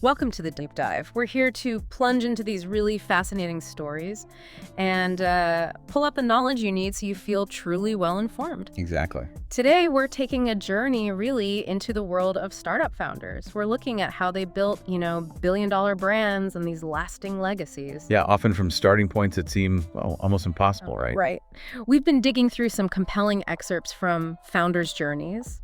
Welcome to the Deep Dive. We're here to plunge into these really fascinating stories and pull up the knowledge you need so you feel truly well-informed. Exactly. Today, we're taking a journey really into the world of startup founders. We're looking at how they built, billion-dollar brands and these lasting legacies. Yeah, often from starting points that seem, well, almost impossible, right? Right. We've been digging through some compelling excerpts from founders' journeys,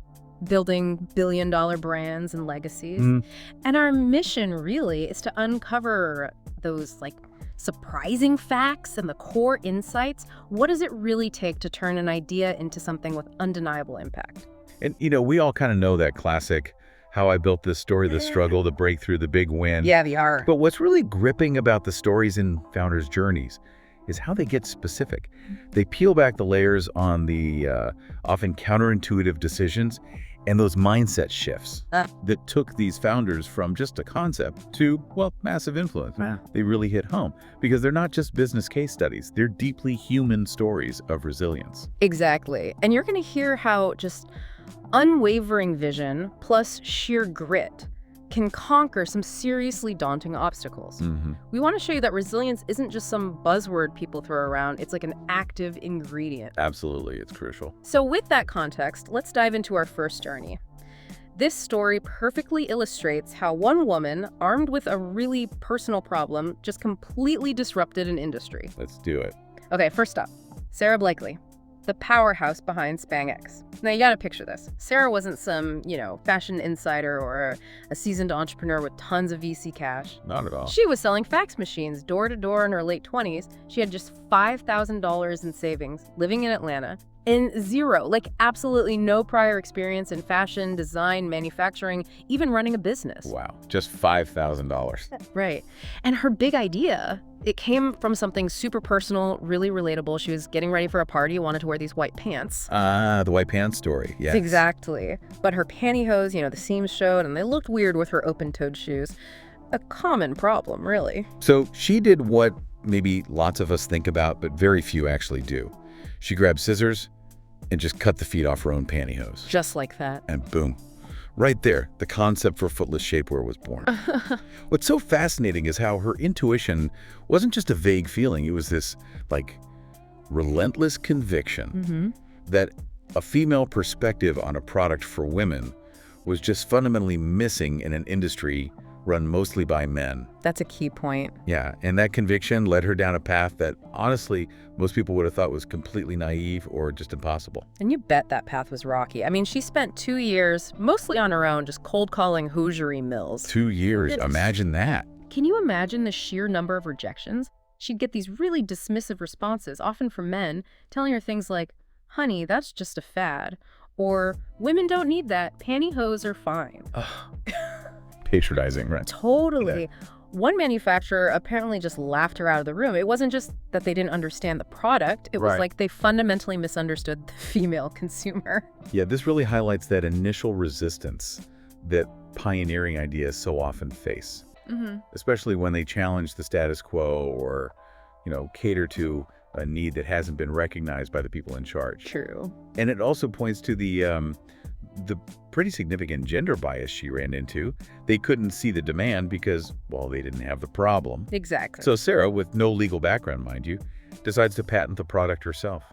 building billion-dollar brands and legacies. And our mission really is to uncover those surprising facts and the core insights. What does it really take to turn an idea into something with undeniable impact? And, we all kind of know that classic, how I built this story, the struggle, the breakthrough, the big win. Yeah, we are. But what's really gripping about the stories in founders' journeys is how they get specific. They peel back the layers on the often counterintuitive decisions and those mindset shifts that took these founders from just a concept to, well, massive influence. Wow. They really hit home because they're not just business case studies. They're deeply human stories of resilience. Exactly. And you're going to hear how just unwavering vision plus sheer grit can conquer some seriously daunting obstacles. We want to show you that resilience isn't just some buzzword people throw around. It's like an active ingredient. Absolutely, it's crucial. So with that context, let's dive into our first journey. This story perfectly illustrates how one woman, armed with a really personal problem, just completely disrupted an industry. Let's do it. Okay, first up, Sara Blakely, the powerhouse behind SPANX. Now, you gotta picture this. Sara wasn't some, fashion insider or a seasoned entrepreneur with tons of VC cash. Not at all. She was selling fax machines door to door in her late 20s. She had just $5,000 in savings, living in Atlanta, and absolutely no prior experience in fashion, design, manufacturing, even running a business. Wow, just $5,000. Right. And her big idea, it came from something super personal, really relatable. She was getting ready for a party, wanted to wear these white pants. The white pants story, yes. Exactly. But her pantyhose, the seams showed, and they looked weird with her open-toed shoes. A common problem, really. So she did what maybe lots of us think about, but very few actually do. She grabbed scissors and just cut the feet off her own pantyhose. Just like that. And boom. Right there, the concept for footless shapewear was born. What's so fascinating is how her intuition wasn't just a vague feeling. It was this, relentless conviction that a female perspective on a product for women was just fundamentally missing in an industry run mostly by men. That's a key point. Yeah, and that conviction led her down a path that, honestly, most people would have thought was completely naive or just impossible. And you bet that path was rocky. I mean, she spent 2 years, mostly on her own, just cold calling hosiery mills. 2 years, imagine that. Can you imagine the sheer number of rejections? She'd get these really dismissive responses, often from men, telling her things like, "Honey, that's just a fad," or "Women don't need that, pantyhose are fine." Patronizing, right? Totally. Yeah. One manufacturer apparently just laughed her out of the room. It wasn't just that they didn't understand the product. It was like they fundamentally misunderstood the female consumer. Yeah, this really highlights that initial resistance that pioneering ideas so often face, especially when they challenge the status quo or, cater to a need that hasn't been recognized by the people in charge. True. And it also points to the pretty significant gender bias she ran into. They couldn't see the demand because, well, they didn't have the problem. Exactly. So Sara, with no legal background, mind you, decides to patent the product herself,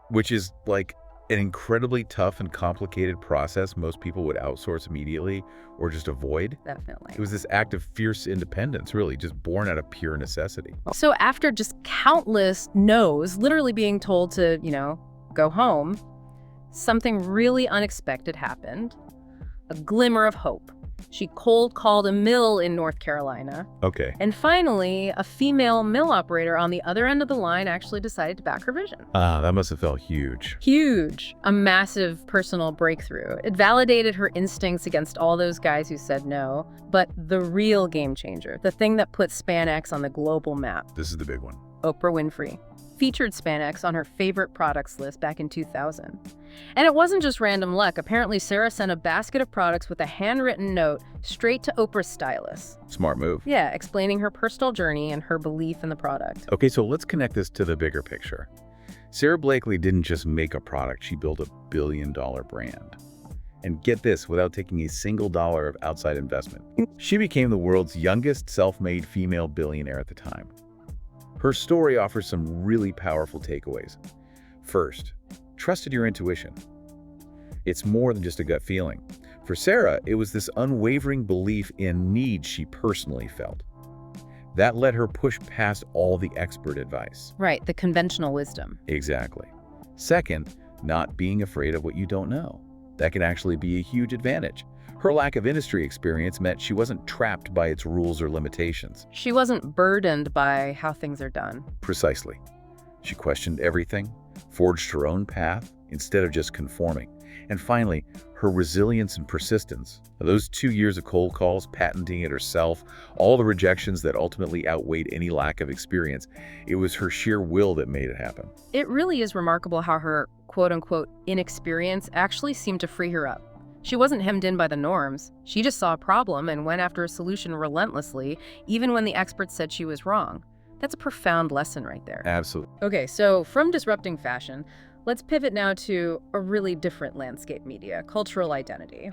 which is an incredibly tough and complicated process most people would outsource immediately or just avoid. Definitely. It was this act of fierce independence, really, just born out of pure necessity. So after just countless no's, literally being told to, go home, something really unexpected happened. A glimmer of hope. She cold called a mill in North Carolina. Okay. And finally, a female mill operator on the other end of the line actually decided to back her vision. That must have felt huge. Huge. A massive personal breakthrough. It validated her instincts against all those guys who said no. But the real game changer, the thing that put SPANX on the global map. This is the big one. Oprah Winfrey featured SPANX on her favorite products list back in 2000. And it wasn't just random luck. Apparently, Sara sent a basket of products with a handwritten note straight to Oprah's stylist. Smart move. Yeah, explaining her personal journey and her belief in the product. Okay, so let's connect this to the bigger picture. Sara Blakely didn't just make a product, she built a billion-dollar brand. And get this, without taking a single dollar of outside investment. She became the world's youngest self-made female billionaire at the time. Her story offers some really powerful takeaways. First, trusted your intuition. It's more than just a gut feeling. For Sara, it was this unwavering belief in needs she personally felt. That let her push past all the expert advice. Right, the conventional wisdom. Exactly. Second, not being afraid of what you don't know. That can actually be a huge advantage. Her lack of industry experience meant she wasn't trapped by its rules or limitations. She wasn't burdened by how things are done. Precisely. She questioned everything, forged her own path instead of just conforming. And finally, her resilience and persistence. Those 2 years of cold calls, patenting it herself, all the rejections that ultimately outweighed any lack of experience, it was her sheer will that made it happen. It really is remarkable how her quote-unquote inexperience actually seemed to free her up. She wasn't hemmed in by the norms. She just saw a problem and went after a solution relentlessly, even when the experts said she was wrong. That's a profound lesson right there. Absolutely. Okay, so from disrupting fashion, let's pivot now to a really different landscape media, cultural identity.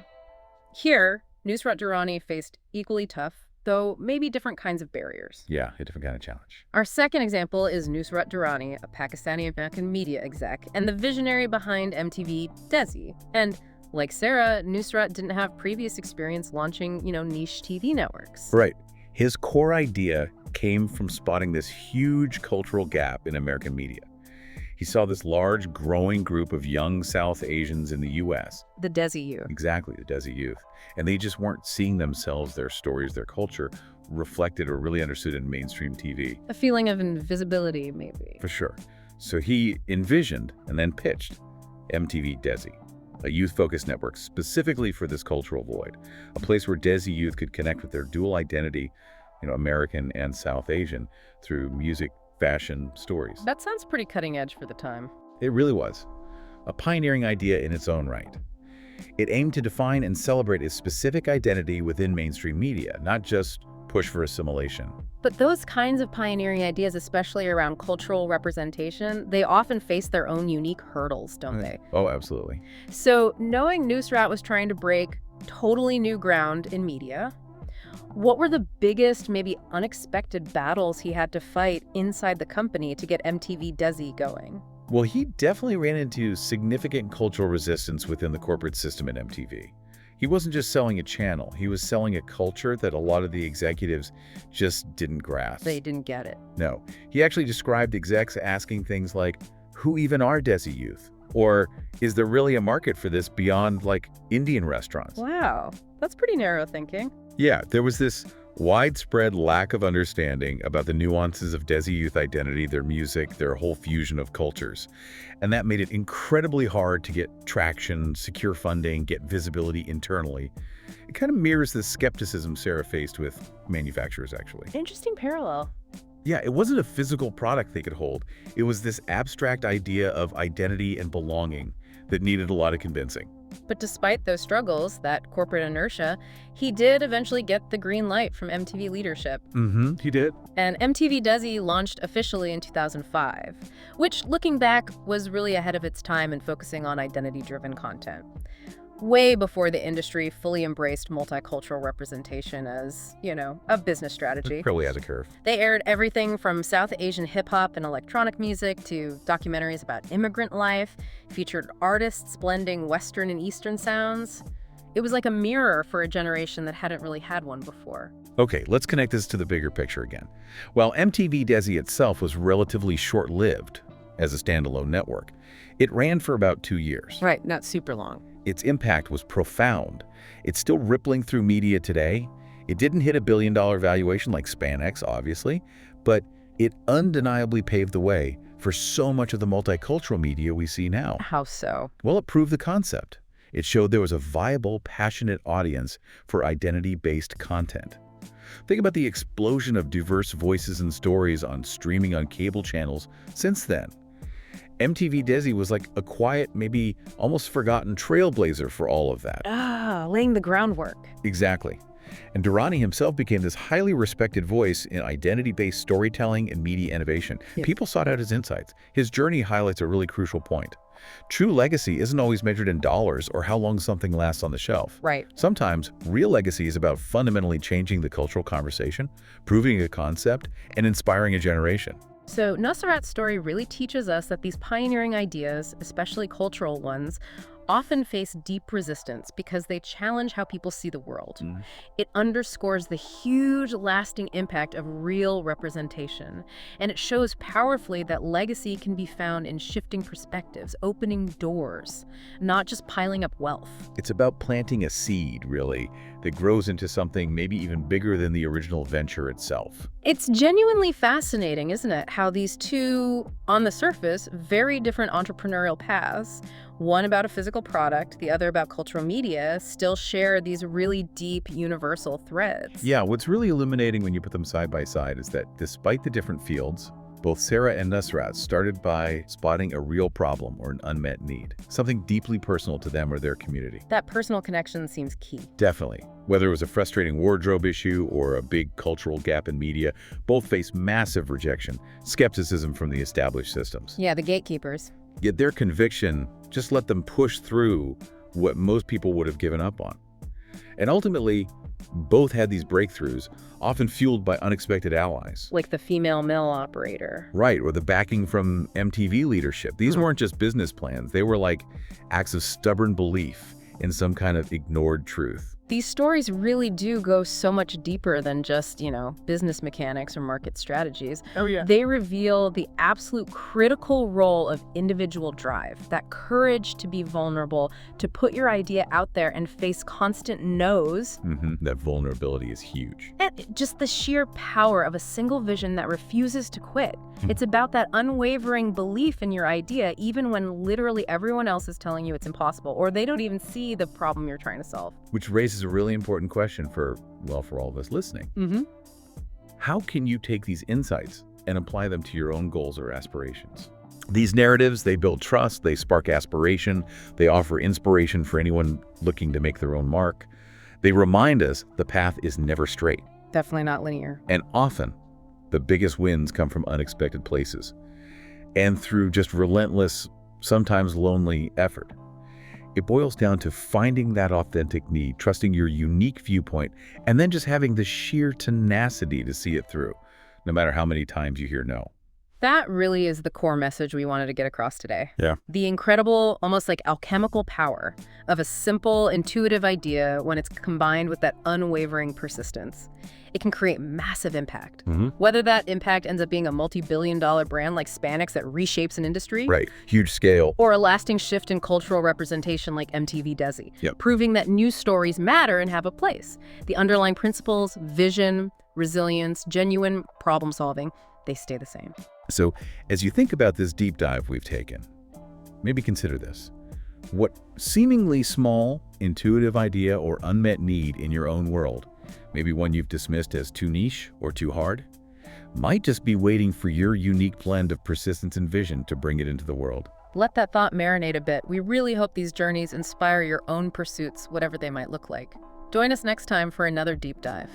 Here, Nusrat Durrani faced equally tough, though maybe different kinds of barriers. Yeah, a different kind of challenge. Our second example is Nusrat Durrani, a Pakistani-American media exec, and the visionary behind MTV Desi. And like Sara, Nusrat didn't have previous experience launching, niche TV networks. Right. His core idea came from spotting this huge cultural gap in American media. He saw this large, growing group of young South Asians in the U.S. The Desi youth. Exactly, the Desi youth. And they just weren't seeing themselves, their stories, their culture reflected or really understood in mainstream TV. A feeling of invisibility, maybe. For sure. So he envisioned and then pitched MTV Desi, a youth-focused network specifically for this cultural void, a place where Desi youth could connect with their dual identity, American and South Asian, through music, fashion, stories. That sounds pretty cutting edge for the time. It really was. A pioneering idea in its own right. It aimed to define and celebrate a specific identity within mainstream media, not just push for assimilation. But those kinds of pioneering ideas, especially around cultural representation, they often face their own unique hurdles, don't they? Oh, absolutely. So knowing Nusrat was trying to break totally new ground in media, what were the biggest, maybe unexpected battles he had to fight inside the company to get MTV Desi going? Well, he definitely ran into significant cultural resistance within the corporate system at MTV. He wasn't just selling a channel, he was selling a culture that a lot of the executives just didn't grasp. They didn't get it. No. He actually described execs asking things like, who even are Desi youth? Or is there really a market for this beyond, Indian restaurants? Wow, that's pretty narrow thinking. Yeah, there was this widespread lack of understanding about the nuances of Desi youth identity, their music, their whole fusion of cultures. And that made it incredibly hard to get traction, secure funding, get visibility internally. It kind of mirrors the skepticism Sara faced with manufacturers, actually. Interesting parallel. Yeah, it wasn't a physical product they could hold. It was this abstract idea of identity and belonging that needed a lot of convincing. But despite those struggles, that corporate inertia, he did eventually get the green light from MTV leadership. He did. And MTV Desi launched officially in 2005, which, looking back, was really ahead of its time in focusing on identity-driven content. Way before the industry fully embraced multicultural representation as, a business strategy. Probably has a curve. They aired everything from South Asian hip-hop and electronic music to documentaries about immigrant life, featured artists blending Western and Eastern sounds. It was like a mirror for a generation that hadn't really had one before. Okay, let's connect this to the bigger picture again. While MTV Desi itself was relatively short-lived as a standalone network, it ran for about 2 years. Right, not super long. Its impact was profound. It's still rippling through media today. It didn't hit $1 billion valuation like SPANX, obviously, but it undeniably paved the way for so much of the multicultural media we see now. How so? Well, it proved the concept. It showed there was a viable, passionate audience for identity-based content. Think about the explosion of diverse voices and stories on streaming on cable channels since then. MTV Desi was like a quiet, maybe almost forgotten trailblazer for all of that. Laying the groundwork. Exactly. And Durrani himself became this highly respected voice in identity-based storytelling and media innovation. Yep. People sought out his insights. His journey highlights a really crucial point. True legacy isn't always measured in dollars or how long something lasts on the shelf. Right. Sometimes, real legacy is about fundamentally changing the cultural conversation, proving a concept, and inspiring a generation. So Nusrat's story really teaches us that these pioneering ideas, especially cultural ones, often face deep resistance because they challenge how people see the world. It underscores the huge, lasting impact of real representation. And it shows powerfully that legacy can be found in shifting perspectives, opening doors, not just piling up wealth. It's about planting a seed, really, that grows into something maybe even bigger than the original venture itself. It's genuinely fascinating, isn't it, how these two, on the surface, very different entrepreneurial paths, one about a physical product, the other about cultural media, still share these really deep universal threads. Yeah, what's really illuminating when you put them side by side is that despite the different fields, both Sara and Nusrat started by spotting a real problem or an unmet need, something deeply personal to them or their community. That personal connection seems key. Definitely. Whether it was a frustrating wardrobe issue or a big cultural gap in media, both faced massive rejection, skepticism from the established systems. Yeah, the gatekeepers. Yet their conviction just let them push through what most people would have given up on. And ultimately, both had these breakthroughs, often fueled by unexpected allies. Like the female mill operator. Right, or the backing from MTV leadership. These weren't just business plans. They were like acts of stubborn belief in some kind of ignored truth. These stories really do go so much deeper than just, business mechanics or market strategies. Oh, yeah. They reveal the absolute critical role of individual drive, that courage to be vulnerable, to put your idea out there and face constant no's. That vulnerability is huge. And just the sheer power of a single vision that refuses to quit. It's about that unwavering belief in your idea, even when literally everyone else is telling you it's impossible, or they don't even see the problem you're trying to solve. Which raises a really important question for all of us listening. How can you take these insights and apply them to your own goals or aspirations? These narratives, they build trust, they spark aspiration, they offer inspiration for anyone looking to make their own mark. They remind us the path is never straight. Definitely not linear. And often, the biggest wins come from unexpected places and through just relentless, sometimes lonely effort. It boils down to finding that authentic need, trusting your unique viewpoint, and then just having the sheer tenacity to see it through, no matter how many times you hear no. That really is the core message we wanted to get across today. Yeah. The incredible, almost like alchemical power of a simple, intuitive idea when it's combined with that unwavering persistence. It can create massive impact. Whether that impact ends up being a multi-billion-dollar brand like SPANX that reshapes an industry. Right. Huge scale. Or a lasting shift in cultural representation like MTV Desi. Yep. Proving that news stories matter and have a place. The underlying principles, vision, resilience, genuine problem solving, they stay the same. So, as you think about this deep dive we've taken, maybe consider this. What seemingly small, intuitive idea or unmet need in your own world, maybe one you've dismissed as too niche or too hard, might just be waiting for your unique blend of persistence and vision to bring it into the world. Let that thought marinate a bit. We really hope these journeys inspire your own pursuits, whatever they might look like. Join us next time for another deep dive.